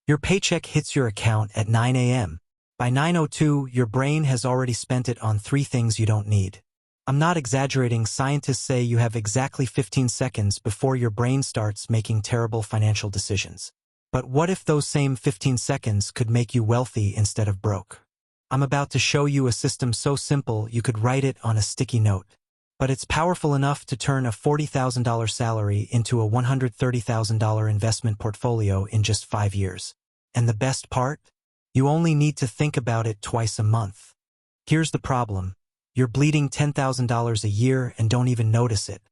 Your paycheck hits your account at 9 a.m. By 9:02, your brain has already spent it on 3 things you don't need. I'm not exaggerating. Scientists say you have exactly 15 seconds before your brain starts making terrible financial decisions. But what if those same 15 seconds could make you wealthy instead of broke? I'm about to show you a system so simple you could write it on a sticky note. But it's powerful enough to turn a $40,000 salary into a $130,000 investment portfolio in just 5 years. And the best part? You only need to think about it twice a month. Here's the problem. You're bleeding $10,000 a year and don't even notice it.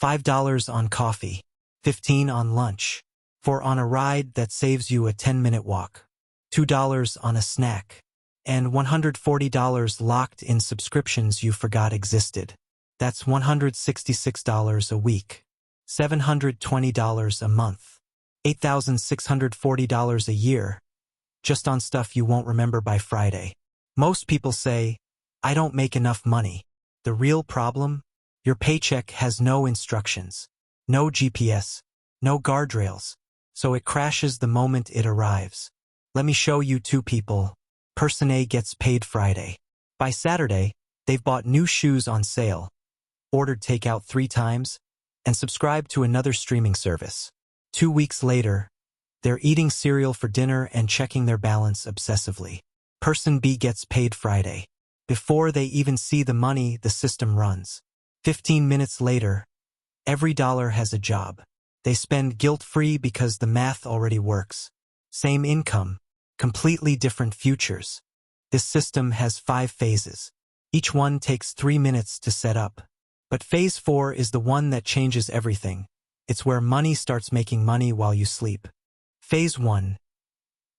$5 on coffee, $15 on lunch, $4 on a ride that saves you a 10-minute walk, $2 on a snack, and $140 locked in subscriptions you forgot existed. That's $166 a week, $720 a month, $8,640 a year, just on stuff you won't remember by Friday. Most people say, I don't make enough money. The real problem? Your paycheck has no instructions, no GPS, no guardrails, so it crashes the moment it arrives. Let me show you 2 people. Person A gets paid Friday. By Saturday, they've bought new shoes on sale, ordered takeout 3 times, and subscribed to another streaming service. 2 weeks later, they're eating cereal for dinner and checking their balance obsessively. Person B gets paid Friday. Before they even see the money, the system runs. 15 minutes later, every dollar has a job. They spend guilt-free because the math already works. Same income, completely different futures. This system has 5 phases. Each one takes 3 minutes to set up. But phase 4 is the one that changes everything. It's where money starts making money while you sleep. Phase 1.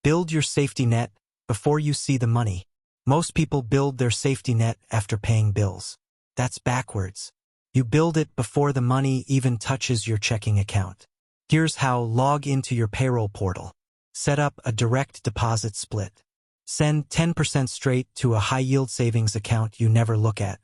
Build your safety net before you see the money. Most people build their safety net after paying bills. That's backwards. You build it before the money even touches your checking account. Here's how: log into your payroll portal. Set up a direct deposit split. Send 10% straight to a high-yield savings account you never look at.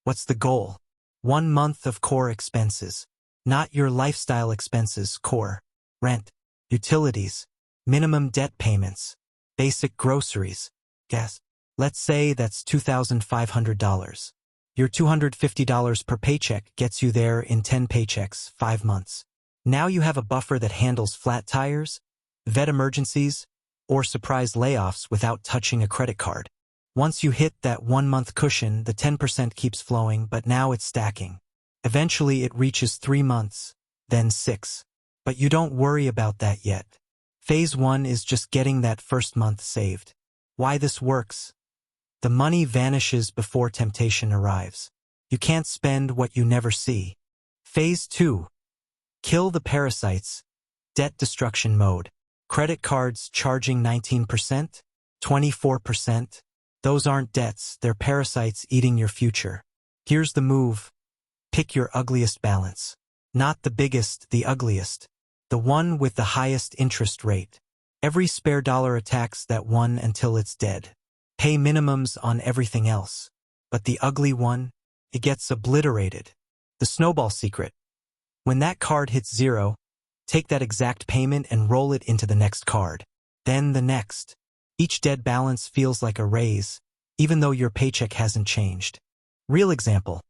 What's the goal? 1 month of core expenses. Not your lifestyle expenses, core. Rent, utilities, minimum debt payments, basic groceries, gas. Let's say that's $2,500. Your $250 per paycheck gets you there in 10 paychecks, 5 months. Now you have a buffer that handles flat tires, vet emergencies, or surprise layoffs without touching a credit card. Once you hit that 1-month cushion, the 10% keeps flowing, but now it's stacking. Eventually it reaches 3 months, then 6. But you don't worry about that yet. Phase 1 is just getting that first month saved. Why this works? The money vanishes before temptation arrives. You can't spend what you never see. Phase 2. Kill the parasites. Debt destruction mode. Credit cards charging 19%, 24%. Those aren't debts, they're parasites eating your future. Here's the move. Pick your ugliest balance. Not the biggest, the ugliest. The one with the highest interest rate. Every spare dollar attacks that one until it's dead. Pay minimums on everything else. But the ugly one, it gets obliterated. The snowball secret. When that card hits 0, take that exact payment and roll it into the next card. Then the next. Each dead balance feels like a raise, even though your paycheck hasn't changed. Real example.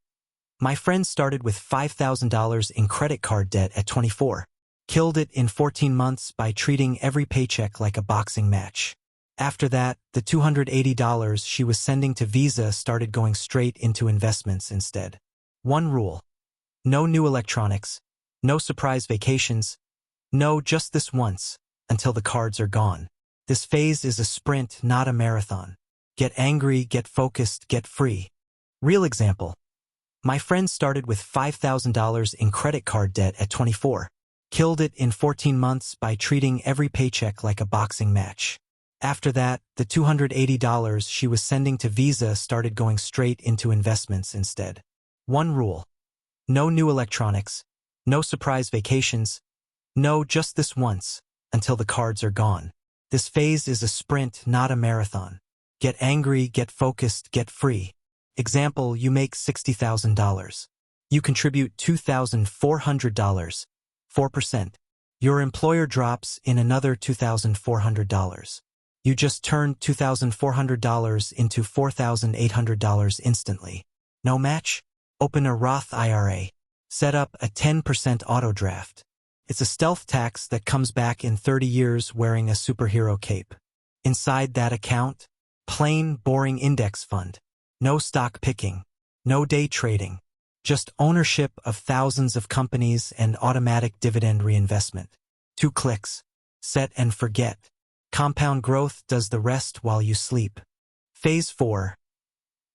My friend started with $5,000 in credit card debt at 24. Killed it in 14 months by treating every paycheck like a boxing match. After that, the $280 she was sending to Visa started going straight into investments instead. One rule. No new electronics, no surprise vacations, no just this once, until the cards are gone. This phase is a sprint, not a marathon. Get angry, get focused, get free. Real example. My friend started with $5,000 in credit card debt at 24. Killed it in 14 months by treating every paycheck like a boxing match. After that, the $280 she was sending to Visa started going straight into investments instead. One rule. No new electronics, no surprise vacations, no just this once, until the cards are gone. This phase is a sprint, not a marathon. Get angry, get focused, get free. Example, you make $60,000. You contribute $2,400, 4%. Your employer drops in another $2,400. You just turned $2,400 into $4,800 instantly. No match? Open a Roth IRA. Set up a 10% auto draft. It's a stealth tax that comes back in 30 years wearing a superhero cape. Inside that account, plain, boring index fund. No stock picking. No day trading. Just ownership of thousands of companies and automatic dividend reinvestment. 2 clicks. Set and forget. Compound growth does the rest while you sleep. Phase 4.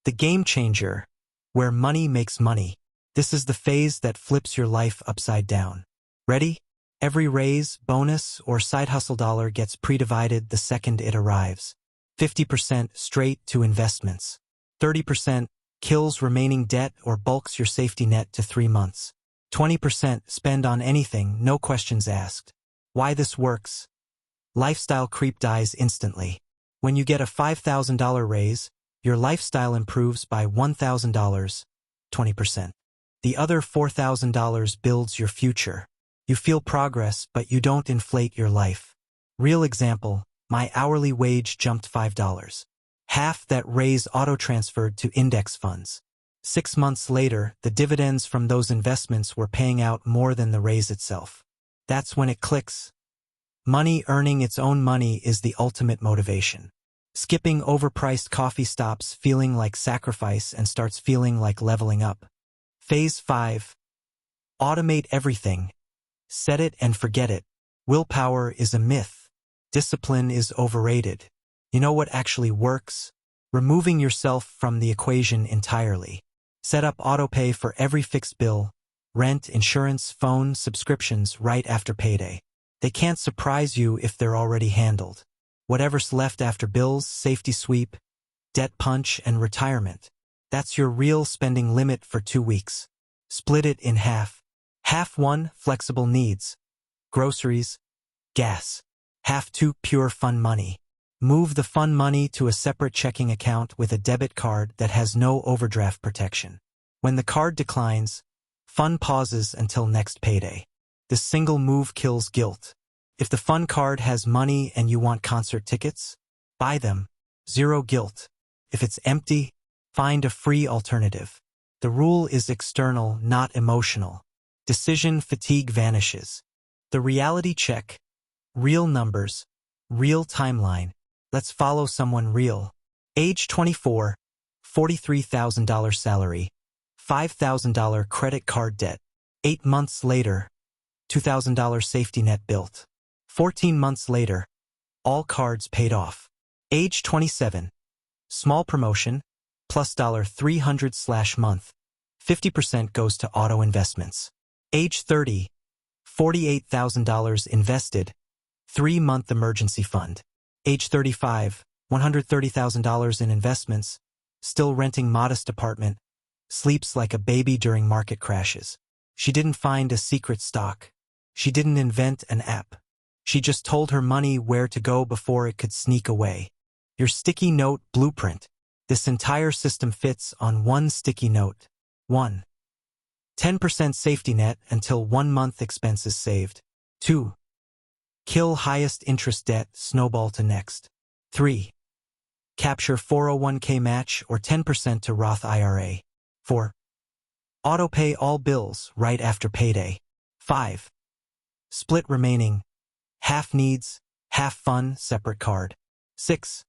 The game changer, where money makes money. This is the phase that flips your life upside down. Ready? Every raise, bonus, or side hustle dollar gets pre-divided the second it arrives. 50% straight to investments. 30% kills remaining debt or bulks your safety net to 3 months. 20% spend on anything, no questions asked. Why this works? Lifestyle creep dies instantly. When you get a $5,000 raise, your lifestyle improves by $1,000, 20%. The other $4,000 builds your future. You feel progress, but you don't inflate your life. Real example, my hourly wage jumped $5. Half that raise auto-transferred to index funds. 6 months later, the dividends from those investments were paying out more than the raise itself. That's when it clicks. Money earning its own money is the ultimate motivation. Skipping overpriced coffee stops feeling like sacrifice and starts feeling like leveling up. Phase 5. Automate everything. Set it and forget it. Willpower is a myth. Discipline is overrated. You know what actually works? Removing yourself from the equation entirely. Set up autopay for every fixed bill, rent, insurance, phone, subscriptions right after payday. They can't surprise you if they're already handled. Whatever's left after bills, safety sweep, debt punch, and retirement. That's your real spending limit for 2 weeks. Split it in half. Half 1, flexible needs. Groceries, gas. Half 2, pure fun money. Move the fun money to a separate checking account with a debit card that has no overdraft protection. When the card declines, fun pauses until next payday. This single move kills guilt. If the fun card has money and you want concert tickets, buy them. 0 guilt. If it's empty, find a free alternative. The rule is external, not emotional. Decision fatigue vanishes. The reality check. Real numbers. Real timeline. Let's follow someone real. Age 24, $43,000 salary, $5,000 credit card debt. 8 months later, $2,000 safety net built. 14 months later, all cards paid off. Age 27, small promotion, plus $300/month. 50% goes to auto investments. Age 30, $48,000 invested, 3-month emergency fund. Age 35, $130,000 in investments, still renting modest apartment, sleeps like a baby during market crashes. She didn't find a secret stock. She didn't invent an app. She just told her money where to go before it could sneak away. Your sticky note blueprint. This entire system fits on one sticky note. 1. 10% safety net until 1 month expenses saved. 2. Kill highest interest debt, snowball to next. 3. Capture 401k match or 10% to Roth IRA. 4. Autopay all bills right after payday. 5. Split remaining. Half needs, half fun, separate card. 6.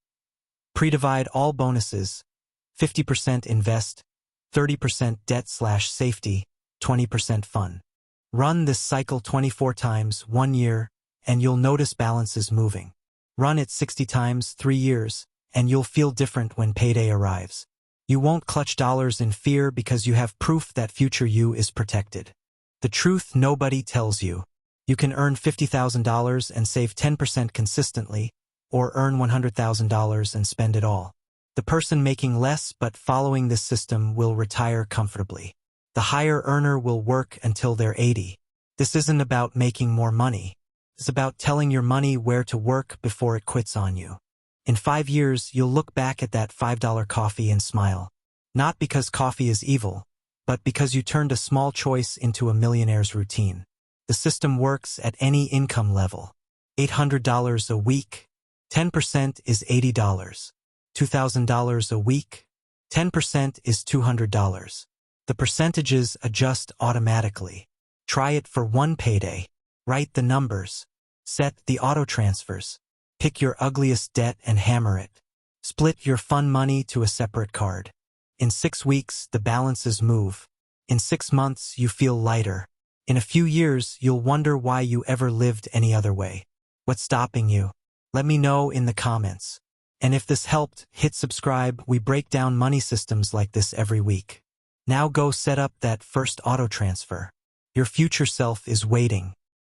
Pre-divide all bonuses. 50% invest, 30% debt/safety, 20% fun. Run this cycle 24 times, 1 year, and you'll notice balances moving. Run it 60 times, 3 years, and you'll feel different when payday arrives. You won't clutch dollars in fear because you have proof that future you is protected. The truth nobody tells you. You can earn $50,000 and save 10% consistently, or earn $100,000 and spend it all. The person making less but following this system will retire comfortably. The higher earner will work until they're 80. This isn't about making more money. It's about telling your money where to work before it quits on you. In 5 years, you'll look back at that $5 coffee and smile. Not because coffee is evil, but because you turned a small choice into a millionaire's routine. The system works at any income level. $800 a week, 10% is $80. $2,000 a week, 10% is $200. The percentages adjust automatically. Try it for one payday. Write the numbers. Set the auto transfers. Pick your ugliest debt and hammer it. Split your fun money to a separate card. In 6 weeks, the balances move. In 6 months, you feel lighter. In a few years, you'll wonder why you ever lived any other way. What's stopping you? Let me know in the comments. And if this helped, hit subscribe. We break down money systems like this every week. Now go set up that first auto transfer. Your future self is waiting.